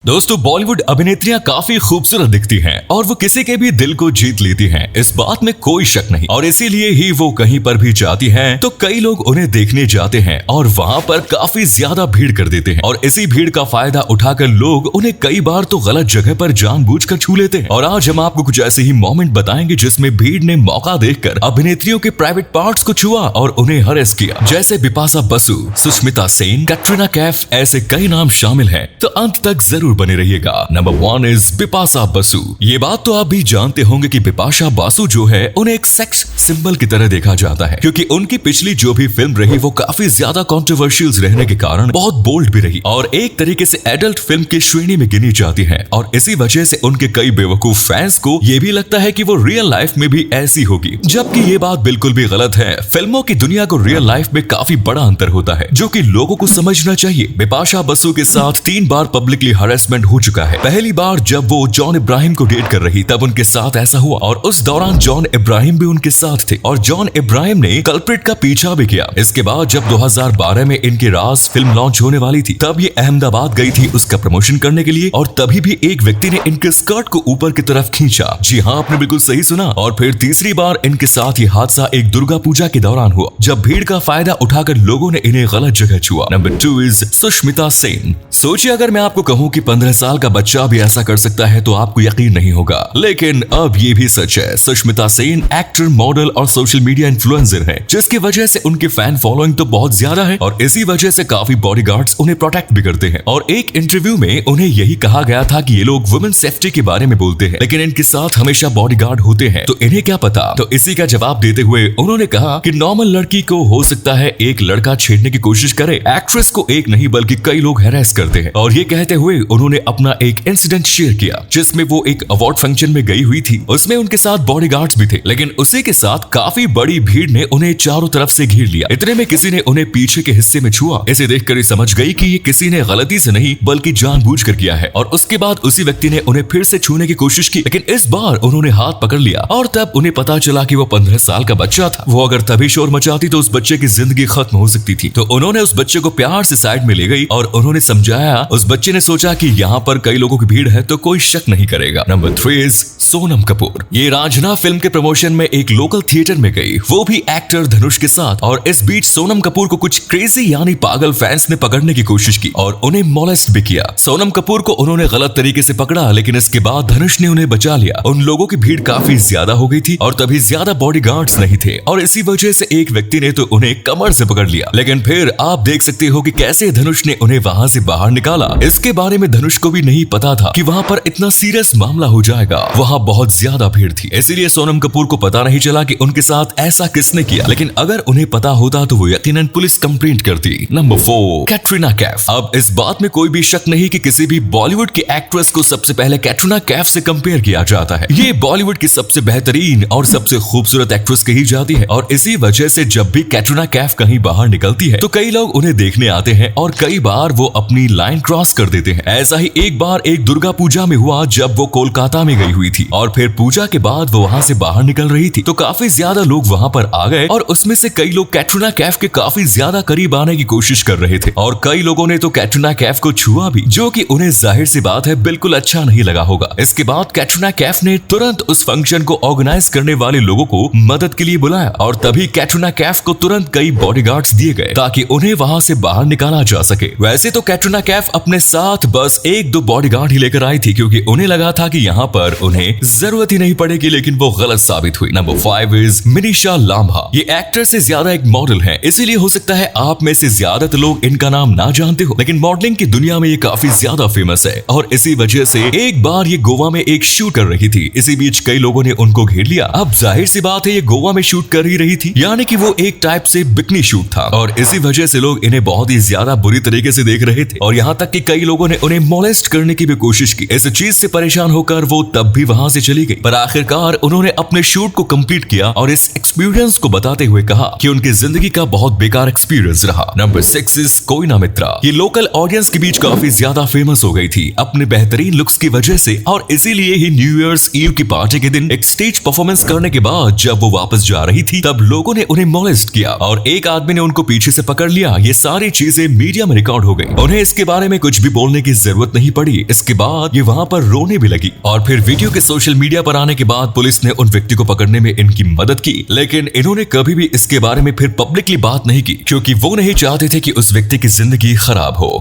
दोस्तों, बॉलीवुड अभिनेत्रियां काफी खूबसूरत दिखती हैं और वो किसी के भी दिल को जीत लेती हैं, इस बात में कोई शक नहीं। और इसीलिए ही वो कहीं पर भी जाती हैं तो कई लोग उन्हें देखने जाते हैं और वहाँ पर काफी ज्यादा भीड़ कर देते हैं। और इसी भीड़ का फायदा उठाकर लोग उन्हें कई बार तो गलत जगह पर जानबूझकर छू लेते हैं। और आज हम आपको कुछ ऐसे ही मोमेंट बताएंगे जिसमें भीड़ ने मौका देखकर अभिनेत्रियों के प्राइवेट पार्ट्स को छुआ और उन्हें हरेस किया। जैसे बिपाशा बसु, सुष्मिता सेन, कैटरीना कैफ, ऐसे कई नाम शामिल हैं, तो अंत तक जरूर बने रहिएगा। Number 1 is Bipasha Basu. ये बात तो आप भी जानते होंगे कि बिपाशा बासु जो है उन्हें एक सेक्स सिंबल की तरह देखा जाता है, क्योंकि उनकी पिछली जो भी फिल्म रही वो काफी ज्यादा कंट्रोवर्शियल रहने के कारण बहुत बोल्ड भी रही और एक तरीके से एडल्ट फिल्म की श्रेणी में गिनी जाती है। और इसी वजह से उनके कई बेवकूफ फैंस को ये भी लगता है कि वो रियल लाइफ में भी ऐसी होगी, जबकि ये बात बिल्कुल भी गलत है। फिल्मों की दुनिया को रियल लाइफ में काफी बड़ा अंतर होता है, जो कि लोगों को समझना चाहिए। बिपाशा बसु के साथ 3 बार पब्लिकली हरेसमेंट हो चुका है। पहली बार जब वो जॉन इब्राहिम को डेट कर रही तब उनके साथ ऐसा हुआ और उस दौरान जॉन इब्राहिम भी उनके साथ थे और जॉन इब्राहिम ने कल्प्रिट का पीछा भी किया। इसके बाद जब 2012 में इनकी राज फिल्म लॉन्च होने वाली थी तब ये अहमदाबाद गई थी उसका प्रमोशन करने के लिए, और तभी भी एक व्यक्ति ने इनके स्कर्ट को ऊपर की तरफ खींचा। जी हाँ, आपने बिल्कुल सही सुना। और फिर तीसरी बार इनके साथ ये हादसा एक दुर्गा पूजा के दौरान हुआ, जब भीड़ का फायदा उठाकर लोगों ने इन्हें गलत जगह छुआ। Number 2 is Sushmita Sen. सोचिए, अगर मैं आपको कहूँ कि 15 साल का बच्चा भी ऐसा कर सकता है तो आपको यकीन नहीं होगा, लेकिन अब ये भी सच है। सुष्मिता सेन एक्टर, मॉडल और सोशल मीडिया इन्फ्लुएंसर है, जिसकी वजह से उनकी फैन फॉलोइंग तो बहुत ज्यादा है और इसी वजह से काफी बॉडीगार्ड्स उन्हें प्रोटेक्ट भी करते हैं। और एक इंटरव्यू में उन्हें यही कहा गया था कि ये लोग वुमेन सेफ्टी के बारे में बोलते हैं, लेकिन इनके साथ हमेशा बॉडीगार्ड होते हैं, तो इन्हें क्या पता। तो इसी का जवाब देते हुए उन्होंने कहा कि नॉर्मल लड़की को हो सकता है एक लड़का छेड़ने की कोशिश करे, एक्ट्रेस को एक नहीं बल्कि कई लोग हैरेस करते हैं। और ये कहते हुए उन्होंने अपना एक इंसिडेंट शेयर किया जिसमें वो एक अवार्ड फंक्शन में गई हुई थी। उसमें उनके साथ बॉडीगार्ड्स भी थे, लेकिन उसी के साथ काफी बड़ी भीड़ ने उन्हें चारों तरफ से घेर लिया। इतने में किसी ने उन्हें पीछे के हिस्से में छुआ। इसे देखकर ही समझ गई कि ये किसी ने गलती से नहीं बल्कि जानबूझकर किया है। और उसके बाद उसी व्यक्ति ने उन्हें फिर से छूने की कोशिश की, लेकिन इस बार उन्होंने हाथ पकड़ लिया और तब उन्हें पता चला कि वो 15 साल का बच्चा था। वो अगर तभी शोर मचाती तो उस बच्चे की जिंदगी खत्म हो सकती थी। तो उन्होंने उस बच्चे को प्यार से साइड में ले गई और उन्होंने समझाया। उस बच्चे ने सोचा कि यहाँ पर कई लोगों की भीड़ है तो कोई शक नहीं करेगा। Number 3 is Sonam Kapoor. ये रांझना फिल्म के प्रमोशन में एक लोकल थिएटर में गई, वो भी एक्टर धनुष के साथ। और इस बीच सोनम कपूर को कुछ क्रेजी यानी पागल फैंस ने पकड़ने की कोशिश की और उन्हें मोलेस्ट भी किया। सोनम कपूर को उन्होंने गलत तरीके से पकड़ा, लेकिन इसके बाद धनुष ने उन्हें बचा लिया। उन लोगों की भीड़ काफी ज्यादा हो गई थी और तभी ज्यादा बॉडीगार्ड्स नहीं थे और इसी वजह से एक व्यक्ति ने तो उन्हें कमर से पकड़ लिया। लेकिन फिर आप देख सकते हो कि कैसे धनुष ने उन्हें वहां से बाहर निकाला। इसके बारे में धनुष को भी नहीं पता था कि वहां पर इतना सीरियस मामला हो जाएगा। वहां बहुत ज्यादा भीड़ थी, इसीलिए सोनम कपूर को पता नहीं चला कि उनके साथ ऐसा किसने किया, लेकिन अगर उन्हें पता होता तो वो यकीनन पुलिस कंप्लेंट करती। नंबर 4 कैटरीना कैफ। अब इस बात में कोई भी शक नहीं कि किसी भी बॉलीवुड की एक्ट्रेस को सबसे पहले कैटरीना कैफ से कंपेयर किया जाता है। ये बॉलीवुड की सबसे बेहतरीन और सबसे खूबसूरत एक्ट्रेस कही जाती है और इसी वजह से जब भी कैटरीना कैफ कहीं बाहर निकलती है तो कई लोग उन्हें देखने आते हैं और कई बार वो अपनी लाइन क्रॉस कर देते हैं। ऐसा ही एक बार एक दुर्गा पूजा में हुआ जब वो कोलकाता में गई हुई थी और फिर पूजा के बाद वो वहां से बाहर निकल रही थी तो काफी ज्यादा लोग वहां पर आ गए और उसमें से कई लोग कैटरीना कैफ के काफी ज्यादा करीब आने की कोशिश कर रहे थे और कई लोगों ने तो कैटरीना कैफ को छुआ भी, जो कि उन्हें जाहिर सी बात है बिल्कुल अच्छा नहीं लगा होगा। इसके बाद कैटरीना कैफ ने तुरंत उस फंक्शन को ऑर्गेनाइज करने वाले लोगों को मदद के लिए बुलाया और तभी कैटरीना कैफ को तुरंत कई बॉडीगार्ड्स दिए गए ताकि उन्हें वहां से बाहर निकाला जा सके। वैसे तो कैटरीना कैफ अपने साथ बस 1-2 बॉडीगार्ड ही लेकर आई थी क्योंकि उन्हें लगा था कि यहाँ पर उन्हें जरूरत ही नहीं पड़ेगी, लेकिन वो गलत साबित हुई। Number 5 is Manisha Lamba. ये एक्टर से ज्यादा एक मॉडल है, इसीलिए हो सकता है आप में से ज्यादातर लोग इनका नाम ना जानते हो, लेकिन मॉडलिंग की दुनिया में ये काफी ज्यादा फेमस है और इसी वजह से एक बार ये गोवा में एक शूट कर रही थी। इसी बीच कई लोगों ने उनको घेर लिया। अब जाहिर सी बात है ये गोवा में शूट कर ही रही थी, यानी कि वो एक टाइप से बिकनी शूट था और इसी वजह से लोग इन्हें बहुत ही ज्यादा बुरी तरीके से देख रहे थे और यहाँ तक कि कई लोगों ने उन्हें मोलेस्ट करने की भी कोशिश की। इस चीज से परेशान होकर वो तब भी वहां वहाँ से चली गई। पर आखिरकार उन्होंने अपने शूट को कंप्लीट किया और इस एक्सपीरियंस को बताते हुए कहा कि उनकी जिंदगी का बहुत बेकार एक्सपीरियंस रहा। Number 6 is Koena Mitra. ये लोकल ऑडियंस के बीच काफी ज्यादा फेमस हो गई थी अपने बेहतरीन लुक्स की वजह से, और इसीलिए ही न्यू ईयर्स ईव की पार्टी के दिन एक स्टेज परफॉर्मेंस करने के बाद जब वो वापस जा रही थी तब लोगों ने उन्हें मोलेस्ट किया और एक आदमी ने उनको पीछे से पकड़ लिया। ये सारी चीजें मीडिया में रिकॉर्ड हो गई। उन्हें इसके बारे में कुछ भी बोलने की जरूरत नहीं पड़ी। इसके बाद ये वहां पर रोने भी लगी और फिर वीडियो के सोशल मीडिया पर आने के बाद पुलिस ने उन व्यक्ति को पकड़ने में इनकी मदद की, लेकिन इन्होंने कभी भी इसके बारे में फिर पब्लिकली बात नहीं की क्योंकि वो नहीं चाहते थे कि उस व्यक्ति की जिंदगी खराब हो।